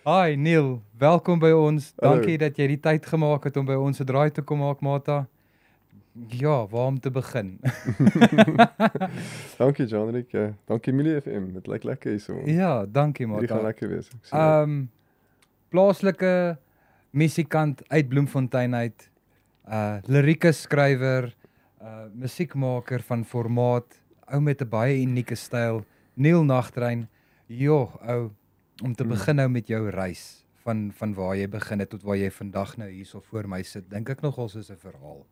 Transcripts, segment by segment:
Hi Neil, welkom by ons. Hallo. Dankie dat jy die tyd gemaak het om by ons 'n draai te kom maak, Mata. Ja, waar om te begin? Dankie Jean-Ric, dankie Emilie FM, dit lyk lekker hier so. Ja, dankie Hierdie gaan Mata. lekker wees. Ek sien uit. Plaaslike musikant uit Bloemfontein uit, lirieke skrywer, musiekmaker van formaat, ou met 'n baie unieke styl, Neil Nagtrein. Joh, ou, om te begin nou met jou reis van waar jy begin het tot waar jy vandag nou hierso voor my sit, dink ek nogal soos 'n verhaal.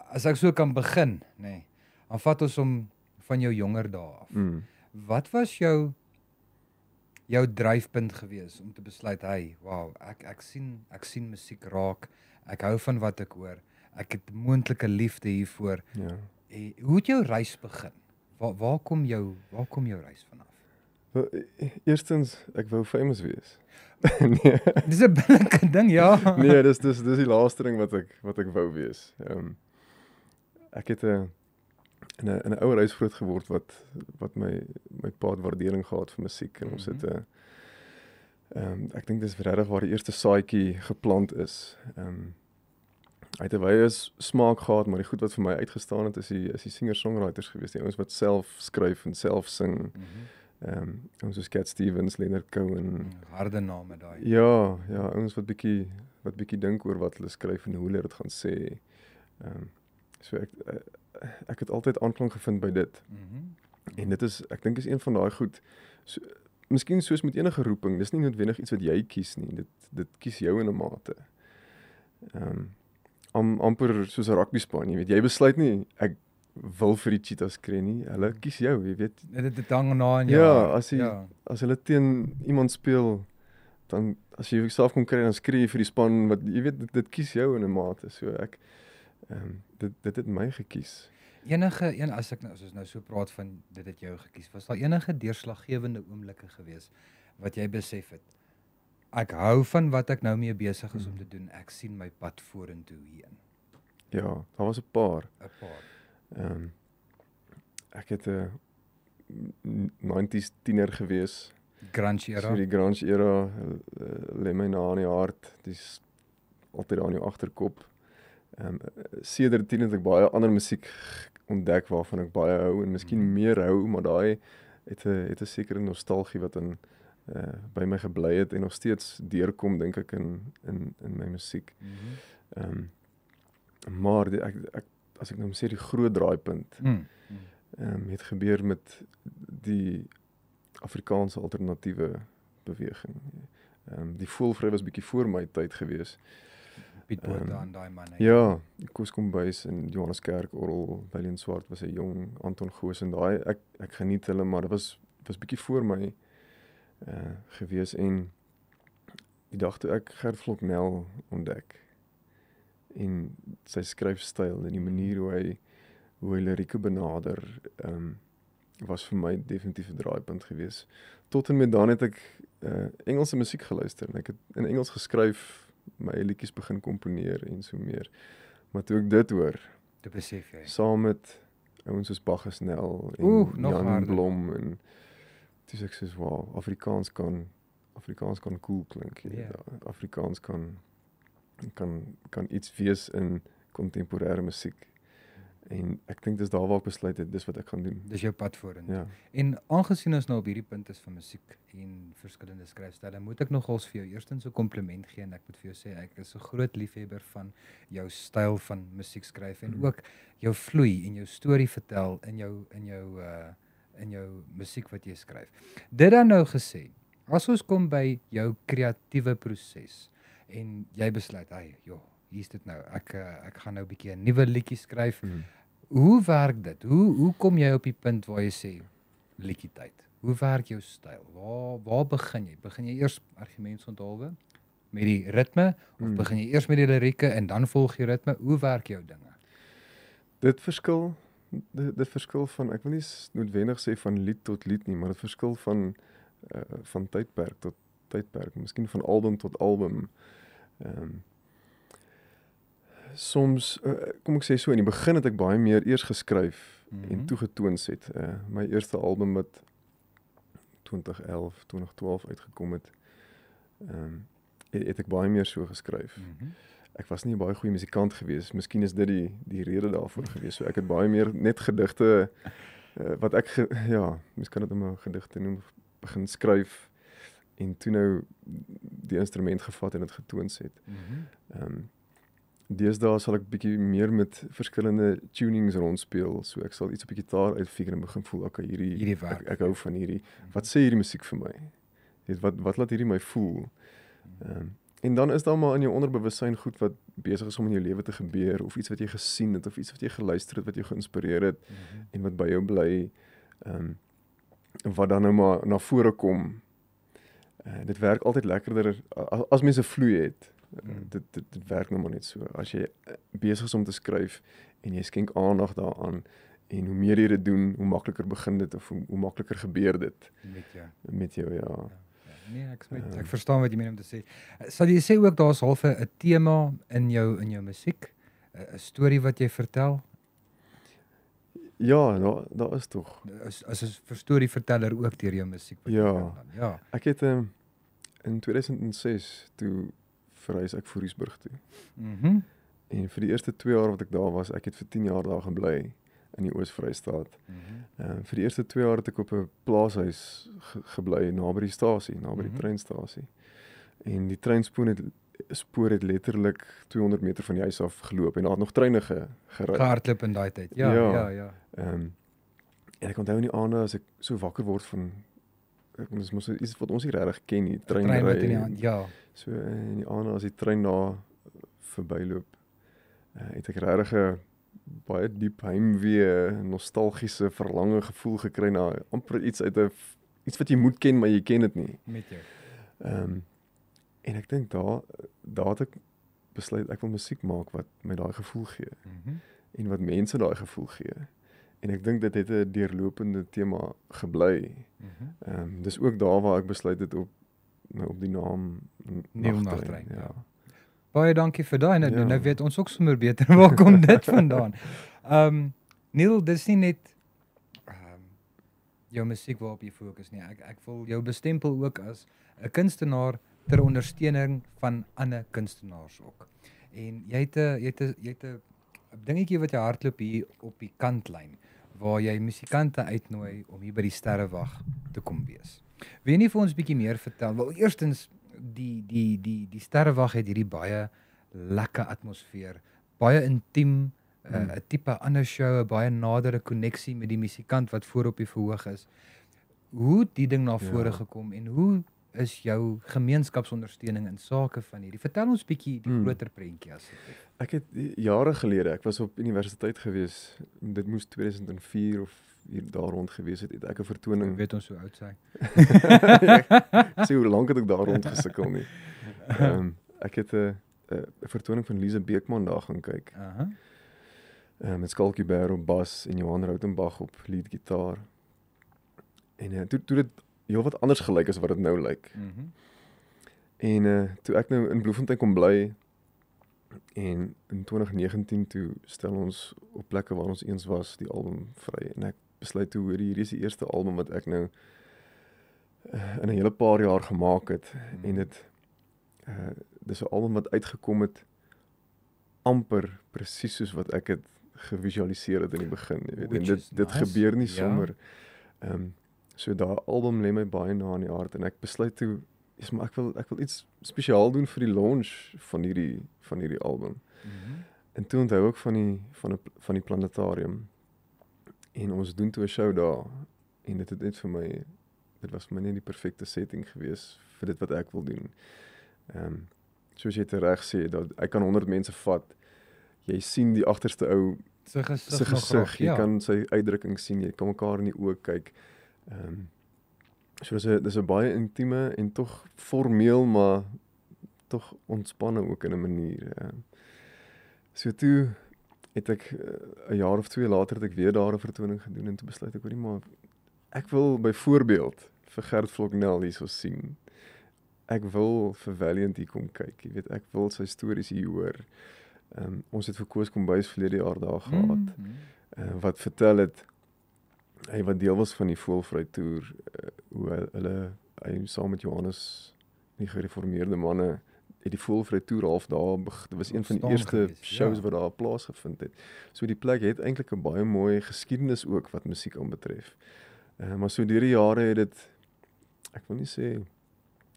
As ek so kan begin, nê, nee, dan vat ons om van jou jonger dae af. Wat was jou dryfpunt gewees om te besluit, hey, wow, ek sien musiek raak, ek hou van wat ek hoor, ek het moontlike liefde hiervoor. Ja. Hoe het jou reis begin? Waar kom jou reis vanaf? Wel, eerstens, ek wou famous wees. Nee. Dis 'n billike ding, ja. Nee, dis die laaste ding wat ek wou wees. Ek het in 'n ouer huis groot geword wat my pa het waardering gehad vir musiek en ons het ek dink dis regtig waar die eerste saadjie geplant is. Hy het 'n wye smaak gehad, maar die goed wat vir my uitgestaan het is die singer-songwriters gewees, die ouens wat self skryf en self sing. Ons soos Cat Stevens, Leonard Cohen. Harde name daai. Ja, ouens wat bietjie dink oor wat hulle skryf en hoe hulle dit gaan sê. So ek het altyd aanklank gevind by dit. En dit is, ek dink is een van daai goed. So, miskien soos met enige roeping, dis nie noodwendig iets wat jy kies nie. Dit kies jou in 'n mate. Amper soos 'n rugby span, jy weet, jy besluit nie ek wil vir die Cheetahs skree nie. Hulle kies jou, jy weet. Dit hang na aan jou. Ja, as hulle teen iemand speel, dan as jy jouself kon kry, dan skree jy vir die span wat jy weet dit kies jou in 'n mate. So ek dit het my gekies. As ons nou so praat van dit het jou gekies, was daar enige deurslaggewende oomblikke gewees wat jy besef het, ek hou van wat ek nou mee besig is om te doen, ek sien my pad vorentoe hierheen? Ja, daar was 'n paar. Ek het 'n 90s tiener gewees. Grunge era. So die grunge era lê my na in die hart. Dis altyd daar in jou agterkop. Sedert 10 het ek baie ander musiek ontdek waarvan ek baie hou en miskien meer hou, maar daai het 'n sekere nostalgie wat in by my gebly het en nog steeds deurkom, dink ek in my musiek. Maar ek as ek nou sê die groot draaipunt het gebeur met die Afrikaanse alternatiewe beweging. Die Voelvry was bietjie voor my tyd gewees. Piet Botha en daai manne. Ja, Koos Kombuis en Johannes Kerk, Orrel, Willem Swart was 'n jong, Anton Goos en daai ek geniet hulle, maar dit was bietjie voor my gewees en die dag toe ek Gert Vloknel ontdek en sy skryfstyl en die manier hoe hy lirieke benader was vir my definitief 'n draaipunt gewees. Tot en met dan het ek Engelse musiek geluister en ek het in Engels geskryf, my liedjies begin komponeer en so meer. Maar toe ek dit hoor, Te besef jy. saam met ouens soos Bacchus Nel en Jan Blom en toe sê ek soos wow, Afrikaans kan cool klink. Afrikaans kan iets wees in kontemporêre musiek. En ek dink dis daar waar ek besluit het, dis wat ek gaan doen. Dis jou pad vorentoe. Ja. En aangesien ons nou op hierdie punt is van musiek en verskillende skryfstyle, moet ek nogals vir jou eerstens 'n kompliment gee en ek moet vir jou sê ek is 'n groot liefhebber van jou styl van musiek skryf en ook jou vloei en jou storie vertel in jou musiek wat jy skryf. Dit dan nou gesê, as ons kom by jou kreatiewe proses en jy besluit, hey, joh, hier's dit nou. Ek gaan nou 'n bietjie 'n nuwe liedjie skryf. Hoe werk dit? Hoe kom jy op die punt waar jy sê liedjie tyd? Hoe werk jou styl? Waar begin jy? Begin jy eers argumentsonthulwe met die ritme of begin jy eers met die lirieke en dan volg jy ritme? Hoe werk jou dinge? Dit verskil van, ek wil nie noodwendig sê van lied tot lied nie, maar dit verskil van tydperk tot tydperk, miskien van album tot album. Soms, kom ek sê so, in die begin het ek baie meer eers geskryf en toegetoons het. My eerste album wat 2011, 2012 uitgekom het, het ek baie meer so geskryf. Ek was nie 'n baie goeie musikant gewees. Miskien is dit die rede daarvoor gewees. So ek het baie meer net gedigte wat ek mens kan dit maar gedigte noem, begin skryf en toe nou die instrument gevat en dit getoons het. Deesdae sal ek bietjie meer met verskillende tunings rondspeel. So ek sal iets op die gitaar uitfigure en begin voel, okay, hierdie werk. Ek hou van hierdie. Wat sê hierdie musiek vir my? Wat laat hierdie my voel? En dan is daar maar in jou onderbewussyn goed wat besig is om in jou lewe te gebeur, of iets wat jy gesien het, of iets wat jy geluister het, wat jou geïnspireer het, en wat by jou bly, wat dan nou maar na vore kom. Dit werk altyd lekkerder, as mens 'n vloei het, dit werk nou maar net so. As jy besig is om te skryf, en jy skenk aandag daaraan, en hoe meer jy dit doen, hoe makliker begin dit, of hoe makliker gebeur dit. Met jou, ja. Nee, ek verstaan wat jy meen om te sê. Sal jy sê ook daar's half 'n tema in jou musiek, 'n storie wat jy vertel? Ja, daar is tog. As 'n storieverteller ook deur jou musiek. Ja. Ek het in 2006 toe verhuis ek Fourierburg toe. En vir die eerste 2 jaar wat ek daar was, ek het vir 10 jaar daar gebly in die Oos-Vrystaat. Vir die eerste 2 jaar het ek op 'n plaashuis gebly naby die stasie, naby die treinstasie. En die treinspoor het letterlik 200 meter van die huis af geloop en daar het nog treine gery. Gehardloop in daai tyd. Ja. En ek onthou in die aande as ek so wakker word van dis mos iets wat ons nie regtig ken nie, treinry. So in die aande as die trein daar verbyloop, het ek regtig 'n baie diep heimwee, nostalgiese verlange gevoel gekry na amper iets iets wat jy moet ken, maar jy ken dit nie. Met jou. En ek dink daar het ek besluit ek wil musiek maak wat my daai gevoel gee. En wat mense daai gevoel gee. En ek dink dit het 'n deurlopende tema gebly. Dis ook daar waar ek besluit het op die naam Nagtrein. Ja. Baie dankie vir daai. Nou weet ons ook sommer beter waar kom dit vandaan. Neil, dis nie net jou musiek waarop jy fokus nie. Ek wil jou bestempel ook as 'n kunstenaar ter ondersteuning van ander kunstenaars ook. En jy het 'n dingetjie wat jy hardloop hier op die kantlyn waar jy musikante uitnooi om hier by die Sterrewag te kom wees. Wil jy nie vir ons bietjie meer vertel? Wel, eerstens die Sterrewag het hierdie baie lekker atmosfeer, baie intiem, 'n tipe ander show, 'n baie nadere koneksie met die musikant wat voor op die verhoog is. Hoe het die ding na vore gekom en hoe is jou gemeenskapsondersteuning in sake van hierdie? Vertel ons bietjie die groter prentjie asseblief. Ek het jare gelede, ek was op universiteit gewees, dit moes 2004 of hier daar rond gewees het ek 'n vertoning. Jy weet ons hoe oud sy. Sê hoe lank het ek daar rond gesukkel nie. Ek het 'n vertoning van Lise Beekman daar gaan kyk. Met Skalkie Bear op bas en Johan Rautenbach op lead gitaar. En toe dit heel wat anders gelyk as wat dit nou lyk. En toe ek nou in Bloemfontein kom bly en in 2019 toe stel ons op plekke waar ons eens was die album vry en ek besluit toe hoor hierdie is die eerste album wat ek nou in 'n hele paar jaar gemaak het en dit dis 'n album wat uitgekom het amper presies soos wat ek het gevisualiseer het in die begin, jy weet. En dit gebeur nie sommer. So daai album lê my baie na in die hart en ek besluit toe maar ek wil iets spesiaal doen vir die launch van hierdie album. En toe onthou ek van die planetarium. En ons doen toe 'n show daar en dit was vir my net die perfekte setting gewees vir dit wat ek wil doen. Soos jy reg sê, dat ek kan 100 mense vat. Jy sien die agterste ou sy gesig, jy kan sy uitdrukking sien, jy kan mekaar in die oë kyk. So dis 'n baie intieme en tog formeel, maar tog ontspanne ook in 'n manier. So toe het ek 'n jaar of 2 later het ek weer daar 'n vertoning gedoen en toe besluit ek hoorie maar ek wil byvoorbeeld vir Gert Vloknel hierso sien. Ek wil vir Valiant hier kom kyk, jy weet, ek wil sy stories hier hoor. Ons het vir Koos Kombuis verlede jaar daar gehad, wat vertel het, wat deel was van die Voëlvry toer, hoe hy saam met Johannes die gereformeerde manne het die Voelvry Tour half daar, dit was een van die Ontstaan eerste gewees, shows ja. wat daar plaasgevind het. So die plek het eintlik 'n baie mooi geskiedenis ook wat musiek aanbetref. Maar so deur die jare het dit, ek wil nie sê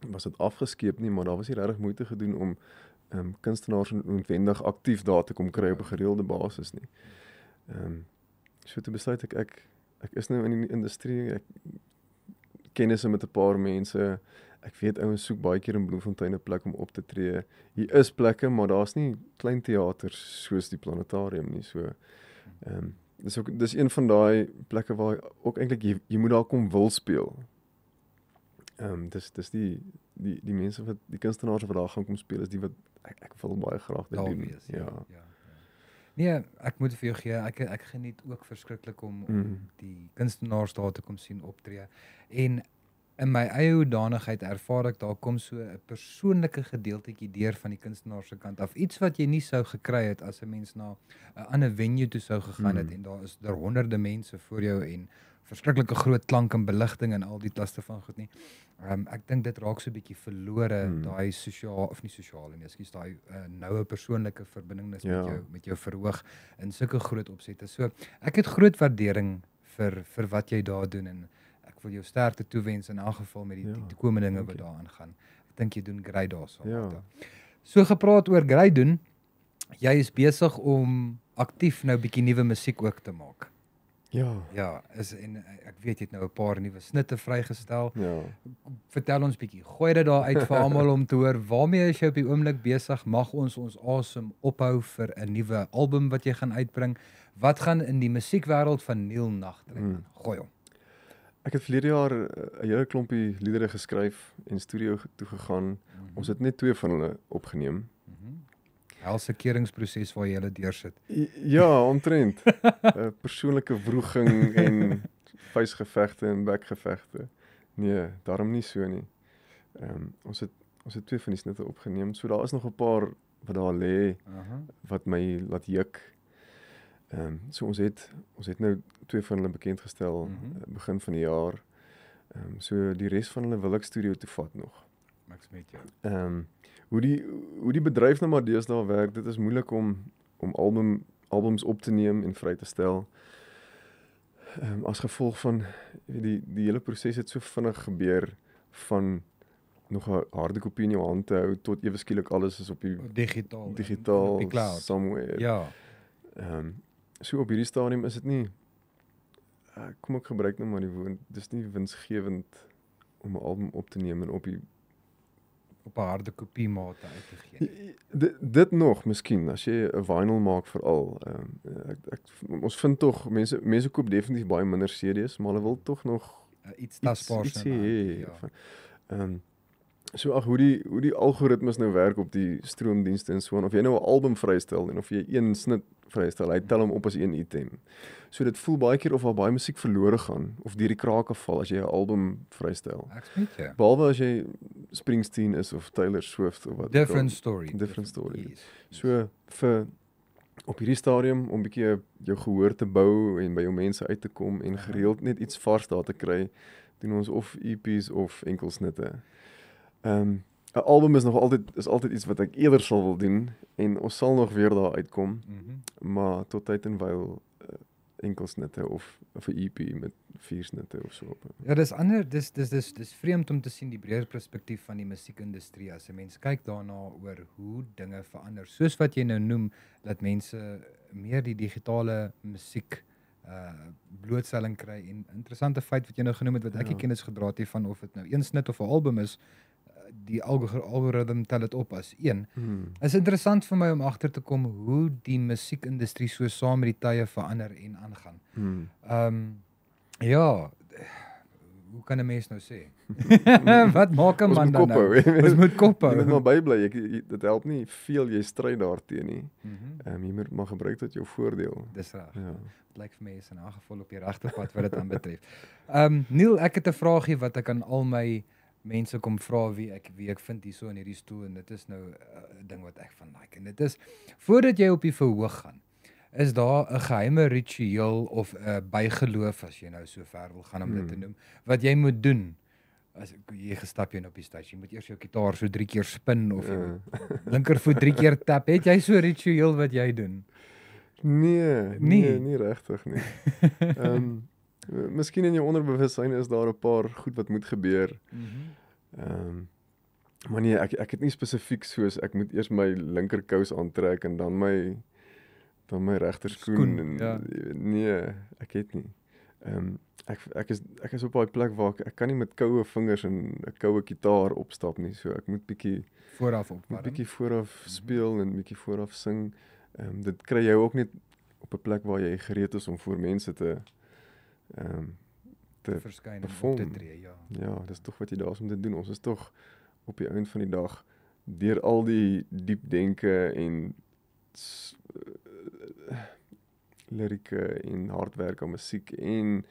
was dit afgeskeep nie, maar daar was nie regtig moeite gedoen om kunstenaars noodwendig aktief daar te kom kry op 'n gereelde basis nie. So toe besluit ek is nou in die industrie, ek kennisse met 'n paar mense. Ek weet ouens soek baie keer in Bloemfontein 'n plek om op te tree. Hier is plekke, maar daar's nie klein teaters soos die Planetarium nie. So dis een van daai plekke waar ook eintlik jy moet daar kom wil speel. Dis die mense wat die kunstenaars wat daar gaan kom speel is die wat ek wil baie graag dit doen. Wees, ja. Nee, ek moet vir jou gee, ek geniet ook verskriklik om die kunstenaars daar te kom sien optree. En in my eie hoedanigheid ervaar ek daar kom so 'n persoonlike gedeeltetjie deur van die kunstenaar se kant af. Iets wat jy nie sou gekry het as 'n mens na 'n ander venue toe sou gegaan het en daar is honderde mense voor jou en verskriklike groot klank en beligting en al die klaste van goed nie. Ek dink dit raak so 'n bietjie verlore, daai sosiaal of nie sosiale nie, ekskuus, daai noue persoonlike verbindingnis met jou verhoog in sulke groot opsette. So ek het groot waardering vir wat jy daar doen en ek wil jou sterkte toewens in elk geval met die komende dinge wat daar aangaan. Ek dink jy doen great daarso. So gepraat oor great doen, jy is besig om aktief nou bietjie nuwe musiek ook te maak. Ja, en ek weet jy het nou 'n paar nuwe snitte vrygestel. Ja. Vertel ons bietjie, gooi dit daar uit vir almal om te hoor. Waarmee is jy op die oomblik besig? Mag ons asem ophou vir 'n nuwe album wat jy gaan uitbring? Wat gaan in die musiekwêreld van Neil Nagtrein? Gooi hom. Ek het verlede jaar 'n hele klompie liedere geskryf en studio toe gegaan. Ons het net 2 van hulle opgeneem. Helse keringsproses waar jy hulle deursit. Ja, omtrent. Persoonlike wroging en vuisgevegte en bekgevegte. Nee, daarom nie so nie. Ons het 2 van die snitte opgeneem. So daar is nog 'n paar wat daar lê wat my laat juk. So ons het nou 2 van hulle bekend gestel begin van die jaar. So die res van hulle wil ek studio toe vat nog. Ek's met jou. Hoe die bedryf nou maar deesdae werk, dit is moeilik om albums op te neem en vry te stel. As gevolg van die hele proses het so vinnig gebeur van nog 'n harde kopie in jou hand te hou tot ewe skielik alles is op die digitaal op die cloud somewhere. Ja. So op hierdie stadium is dit nie kom ek gebruik nou maar die woord, dis nie winsgewend om 'n album op te neem en op 'n harde kopie mate uit te gee. Dit nog miskien as jy 'n vinyl maak veral. Ons vind tog mense koop definitief baie minder CD's, maar hulle wil tog nog iets tasbaars hê. So hoe die algoritmes nou werk op die stroomdienste en so aan, of jy nou 'n album vrystel en of jy een snit vrystel, hy tel hom op as een item. So dit voel baie keer of daar baie musiek verlore gaan of deur die krake val as jy 'n album vrystel. Ek weet jy. Behalwe as jy Springsteen is of Taylor Swift of wat. Different story. Yes. So vir op hierdie stadium om 'n bietjie jou gehoor te bou en by jou mense uit te kom en gereeld net iets vars daar te kry, doen ons of EP's of enkelsnitte. 'n Album is altyd iets wat ek eerder sal wil doen en ons sal nog weer daar uitkom. Maar tot tyd en wyl enkelsnitte of 'n EP met 4 snitte of so. Ja, dis vreemd om te sien die breër perspektief van die musiekindustrie as 'n mens kyk daarna oor hoe dinge verander. Soos wat jy nou noem dat mense meer die digitale musiek blootstelling kry en interessante feit wat jy nou genoem het wat ek nie kennis gedra het hiervan of dit nou een snit of 'n album is, die algoritme tel dit op as een. Is interessant vir my om agter te kom hoe die musiekindustrie so saam met die tye verander en aangaan. Ja, hoe kan 'n mens nou sê? Wat maak 'n man dan nou? Ons moet kop hou. Jy moet maar bybly. Dit help nie veel jy stry daarteen nie. Jy moet maar gebruik tot jou voordeel. Dis reg. Ja. Dit lyk vir my is in 'n geval op die regte pad wat dit aanbetref. Neil, ek het 'n vraagie wat ek aan al my mense kom vra wie ek vind hierso in hierdie stoel en dit is nou 'n ding wat ek van like en dit is voordat jy op die verhoog gaan, is daar 'n geheime ritueel of 'n bygeloof as jy nou so ver wil gaan om dit te noem wat jy moet doen as jy gestap jy op die stage, jy moet eers jou gitaar so 3 keer spin of jy moet linkervoet 3 keer tap. Het jy so 'n ritueel wat jy doen? Nee, regtig nie. Miskien in jou onderbewussyn is daar 'n paar goed wat moet gebeur. Maar nee, ek het nie spesifiek soos ek moet eers my linkerkous aantrek en dan my regter skoen en ja. Nee, ek het nie. Ek is op daai plek waar ek kan nie met koue vingers en 'n koue gitaar opstap nie. So ek moet bietjie vooraf speel en bietjie vooraf sing. Dit kry jy ook net op 'n plek waar jy gereed is om voor mense te verskyn of op te tree, ja. Ja, dis tog wat jy daar is om te doen. Ons is tog op die einde van die dag deur al die diep denke en lirieke en hardwerk aan musiek en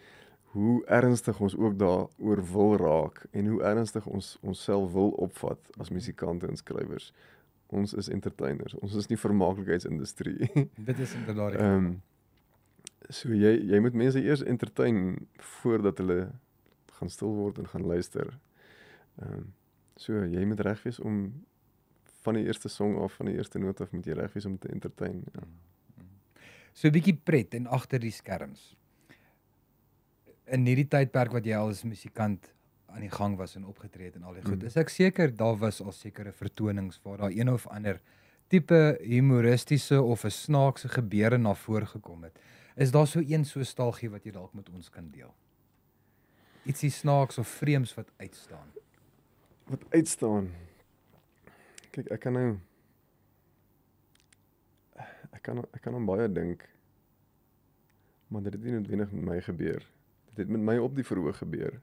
hoe ernstig ons ook daaroor wil raak en hoe ernstig ons onsself wil opvat as musikante en skrywers. Ons is entertainers. Ons is nie vermaaklikheidsindustrie. Dit is inderdaad So jy moet mense eers entertain voordat hulle gaan stil word en gaan luister. So jy moet reg wees om van die eerste song af, van die eerste noot af moet jy reg wees om te entertain. Ja. So 'n bietjie pret en agter die skerms. In hierdie tydperk wat jy al as musikant aan die gang was en opgetree het en al die goed, is ek seker daar was al sekere vertonings waar daar een of ander tipe humoristiese of 'n snaakse gebeure na vore gekom het. Is daar so een so stalgie wat jy dalk met ons kan deel? Ietsie snaaks of vreemds wat uitstaan. Wat uitstaan? Kyk, ek kan aan baie dink, maar dit het nie noodwendig met my gebeur. Dit het met my op die verhoog gebeur.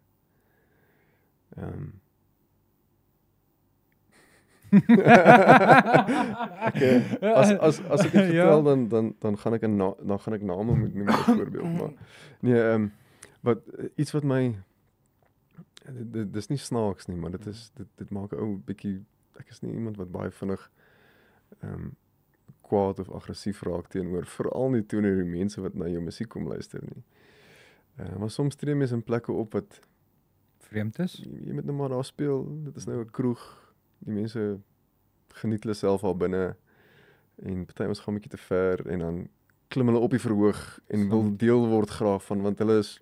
As ek dit vertel, dan gaan ek name moet noem byvoorbeeld, maar nee, iets wat my dis nie snaaks nie, maar dit maak 'n ou bietjie, ek is nie iemand wat baie vinnig kwaad of aggressief raak teenoor, veral nie teenoor die mense wat na jou musiek kom luister nie. Maar soms tree mense in plekke op wat vreemd is. Jy moet nou maar daar speel, dit is nou 'n kroeg, die mense geniet hulle self al binne en party ons gaan 'n bietjie te ver en dan klim hulle op die verhoog en wil deel word graag van, want hulle is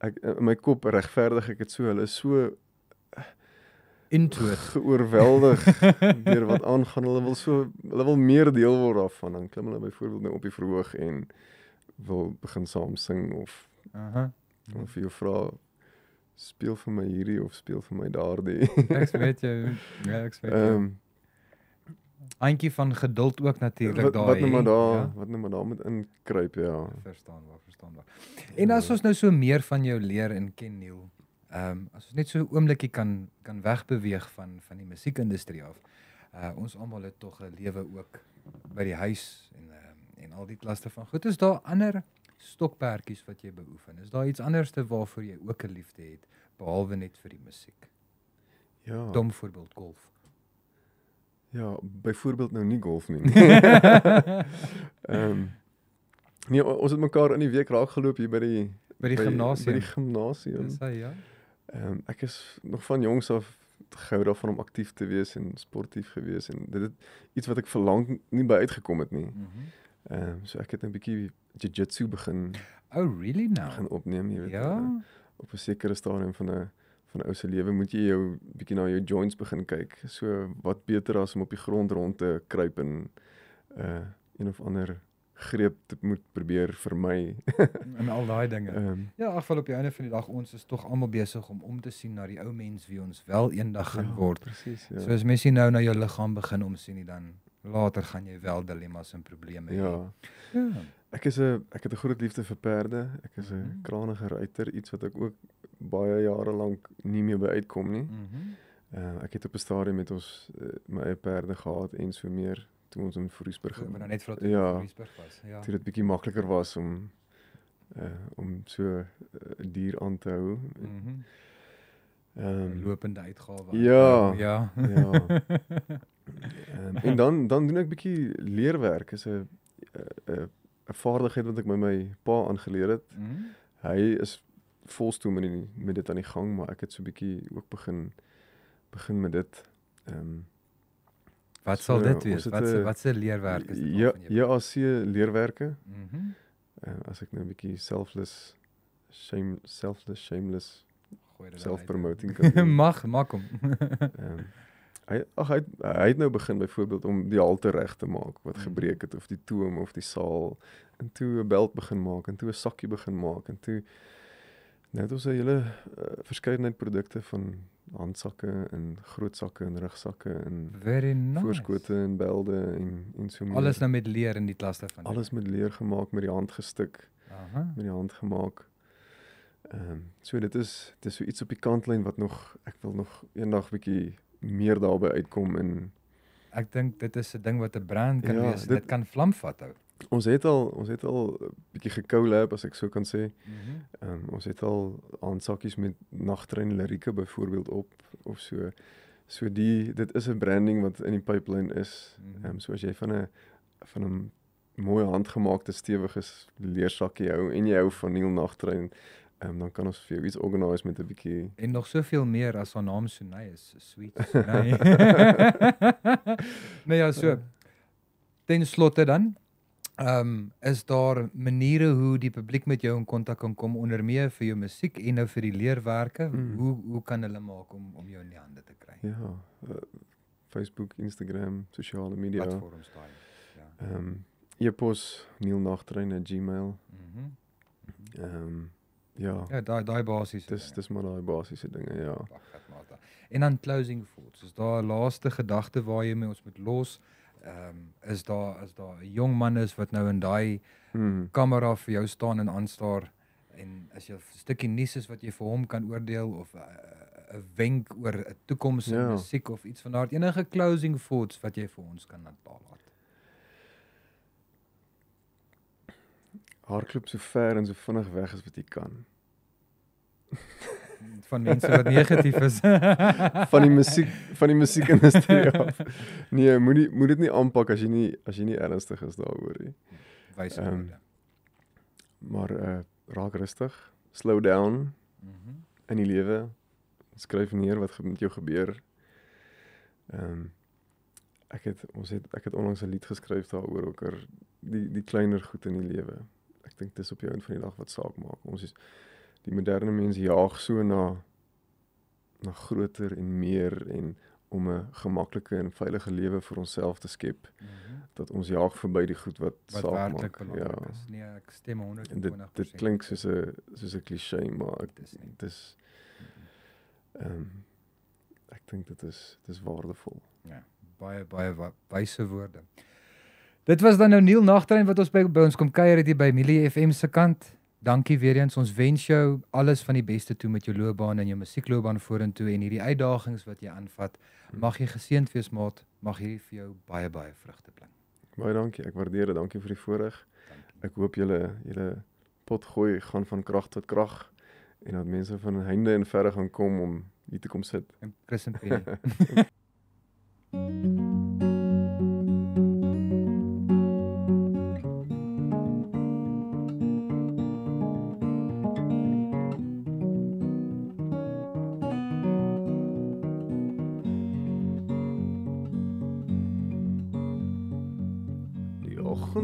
in my kop regverdig ek het so, hulle is so geoorweldig deur wat aangaan, hulle wil meer deel word daarvan, dan klim hulle byvoorbeeld nou op die verhoog en wil begin saam sing of of jy vra speel vir my hierdie of speel vir my daardie. Ek weet jou. Ja, ek weet jou. Eentjie van geduld ook natuurlik daar. Wat nou maar daar moet inkruip, ja. Verstaanbaar. En as ons nou so meer van jou leer en ken, Neil, as ons net so 'n oombliekie kan wegbeweeg van die musiekindustrie af. Ons almal het tog 'n lewe ook by die huis en al die klaste van goed. Is daar ander stokperdjies wat jy beoefen? Is daar iets anderste waarvoor jy ook 'n liefde het behalwe net vir die musiek? Ja. Dom voorbeeld golf. Ja, byvoorbeeld nou nie golf nie. Nee, ons het mekaar in die week raak geloop hier by die gimnasium. Dis hy, ja. Ek is nog van jongs af gehou daarvan om aktief te wees en sportief gewees en dit het iets wat ek verlang nie by uitgekom het nie. So ek het 'n bietjie jiu-jitsu begin. Oh, really now? Begin opneem, jy weet. Ja. Op 'n sekere stadium van 'n ou se lewe moet jy jou bietjie na jou joints begin kyk. So wat beter as om op die grond rond te kruip en een of ander greep te moet probeer vermy. En al daai dinge. Ja, afval op die einde van die dag, ons is tog almal besig om te sien na die ou mens wie ons wel eendag gaan word. Presies, ja. So as mens nou na jou liggaam begin omsien nie, dan later gaan jy wel dilemma's en probleme hê. Ja. Ek het 'n groot liefde vir perde. Ek is 'n kranige ruiter, iets wat ek ook baie jare lank nie meer by uitkom nie. Ek het op 'n stadium met ons my eie perde gehad en so meer toe ons in Vryburg net vir Vryburg was. Ja. Toe dit bietjie makliker was om so 'n dier aan te hou. Lopende uitgawe. Ja. En dan doen ek bietjie leerwerk. Is 'n vaardigheid wat ek met my pa aangeleer het. Hy is volstoom met dit aan die gang, maar ek het so 'n bietjie ook begin met dit. Wat So, sal dit ons wees? het Wat se leerwerk is dit Ja, waarvan jy JAC leerwerke. Mhm. As ek nou 'n bietjie selfless, shameless Gooi dit self-promoting kan doen. Mag hom. Ehm, hy het nou begin byvoorbeeld om die halte reg te maak wat gebreek het, of die toom of die saal, en toe 'n belt begin maak, en toe 'n sakkie begin maak, en toe nou het ons 'n hele verskeidenheid produkte van handsakke en groot sakke en rugsakke en Very nice. voorskote en belde en so meer. Alles nou met leer in die klasse van. Alles met leer gemaak, met die hand gestik, Aha. met die hand gemaak. So dit is so iets op die kantlyn wat ek wil nog eendag bietjie meer daarby uitkom, en Ek dink dit is 'n ding wat 'n brand kan Ja, wees. Dit kan vlam vat hou. ons het al 'n bietjie gecollab, as ek so kan sê. Ons het al aansakkies met Nagtrein Lirieke byvoorbeeld op of so. So dit is 'n branding wat in die pipeline is. So as jy van 'n mooi handgemaakte stewige leersakkie hou en jy hou van Neil Nagtrein, dan kan ons vir jou iets organise met 'n bietjie. En nog soveel meer as haar naam Sunay is. Sweet Sunay. Nee ja, so. Ten slotte dan, is daar maniere hoe die publiek met jou in kontak kan kom, onder meer vir jou musiek en nou vir die leerwerke? Hoe kan hulle maak om jou in die hande te kry? Ja, Facebook, Instagram, sosiale media. Platforms daai. Ja. E-pos neilnagtrein@gmail. Ja, Ja, daai basiese. dis maar daai basiese dinge, ja. En dan closing thoughts. Is daar 'n laaste gedagte waar jy mee ons moet los? Is daar 'n jong man is wat nou in daai kamera vir jou staan en aanstaar, en as jy 'n stukkie nuus is wat jy vir hom kan oordeel, of 'n wenk oor 'n toekoms in musiek of iets van daardie, enige closing thoughts wat jy vir ons kan laat? Hardloop so ver en so vinnig weg as wat jy kan. Van mense wat negatief is. van die musiekindustrie af. Nee, moet dit nie aanpak as jy nie ernstig is daaroor nie. Wyse woorde. Maar raak rustig, slow down in die lewe. Skryf neer wat met jou gebeur. Ek het onlangs 'n lied geskryf daaroor ook, oor die kleiner goed in die lewe. Ek dink dis op jou einde van die dag wat saak maak. Die moderne mens jaag so na groter en meer, en om 'n gemaklike en veilige lewe vir onsself te skep, dat ons jaag verby die goed wat saak maak. Ja. Nee, ek stem 120%. Dit klink soos 'n cliché, maar dis ek dink dit is waardevol. Ja, baie wyse woorde. Dit was dan nou Neil Nagtrein wat ons by ons kom kuier het hier by Milie FM se kant. Dankie weer eens. Ons wens jou alles van die beste toe met jou loopbaan en jou musiekloopbaan vorentoe, en hierdie uitdagings wat jy aanvat. Mag jy geseënd wees, maat. Mag hierdie vir jou baie vrugte bring. Baie dankie. Ek waardeer dit. Dankie vir die voorreg. Ek hoop julle potgooi gaan van krag tot krag, en dat mense van heinde en verre gaan kom om hier te kom sit. En Chris en Penny.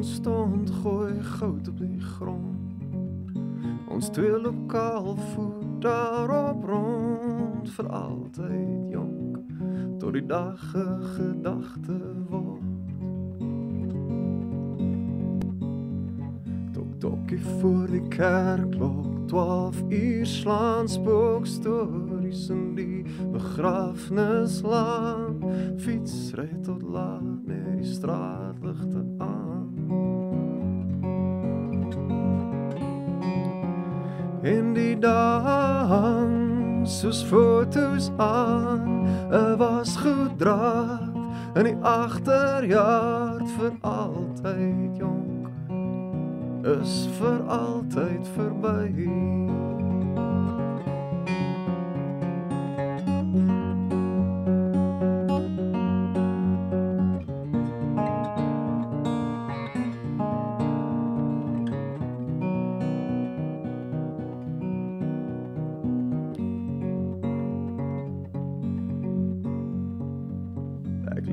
Stond gooi goud op die grond. Ons twee loop kaal voet daarop rond, vir altyd jonk, tot die dag 'n gedagte word. Tokkie voor die kerkklok, 12 uur slaan, spookstories in die begrafnislaan. Fiets ry tot laat met die straatligte aan. En die dag soos foto's aan 'n wasgoeddraad in die agterjaard, vir altyd jonk, is vir altyd verby.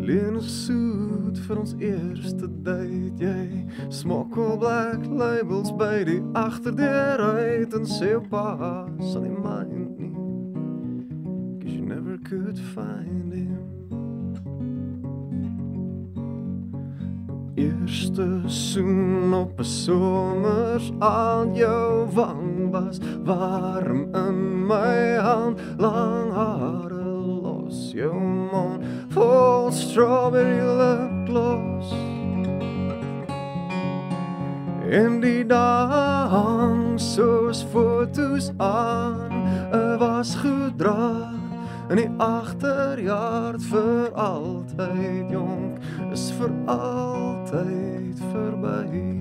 Alleen soet vir ons eerste date. Jy smokkel black labels by die agterdeur uit en sê jou pa sal nie mind nie, 'cause you never could find him. Eerste soen op 'n somers aan jou wang was warm in my hand, lang hare los, jou mond vol strawberry lipgloss. En die dag soos foto's aan 'n wasgoedraad in die agterjaard vir altyd jonk is vir altyd verby.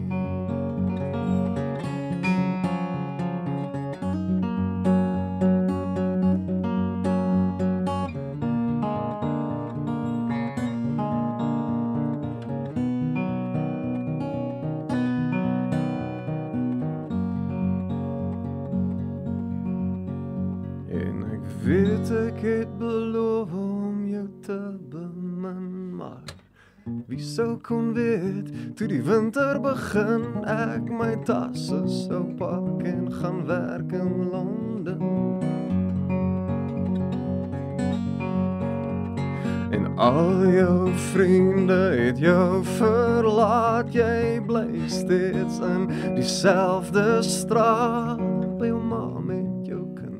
Weet ek het beloof om jou te bemin, maar wie sou kon weet, toe die winter begin, ek my tasse sou pak en gaan werk in Londen. En al jou vriende het jou verlaat, jy bly steeds in dieselfde straat, by jou ma met jou kind.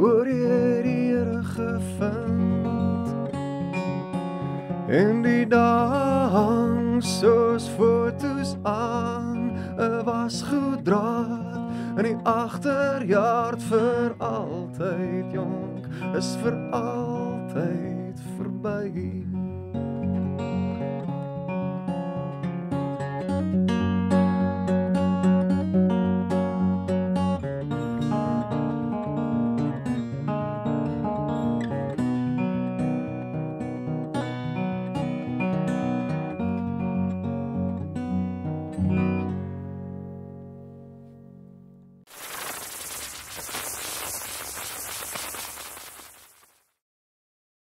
Hoor jy die Here gevind? En die dag hang soos foto's aan 'n wasgoeddraad in die agterjaard vir altyd jonk is vir altyd verby.